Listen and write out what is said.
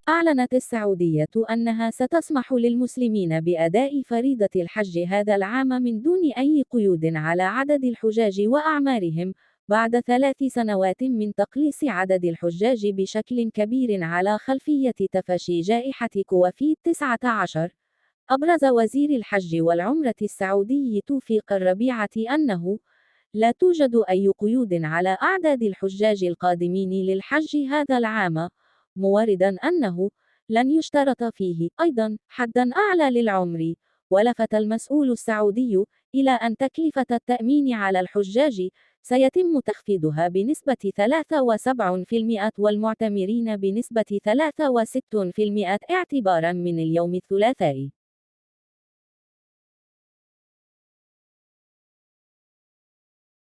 أعلنت السعودية أنها ستسمح للمسلمين بأداء فريضة الحج هذا العام من دون أي قيود على عدد الحجاج وأعمارهم، بعد 3 سنوات من تقليص عدد الحجاج بشكل كبير على خلفية تفشي جائحة كوفيد-19. أبرز وزير الحج والعمرة السعودي توفيق الربيعة أنه لا توجد أي قيود على أعداد الحجاج القادمين للحج هذا العام، موردًا أنه لن يشترط فيه أيضًا حدًا أعلى للعمر. ولفت المسؤول السعودي إلى أن تكلفة التأمين على الحجاج سيتم تخفيضها بنسبة 73% والمعتمرين بنسبة 63% اعتبارًا من اليوم الثلاثاء.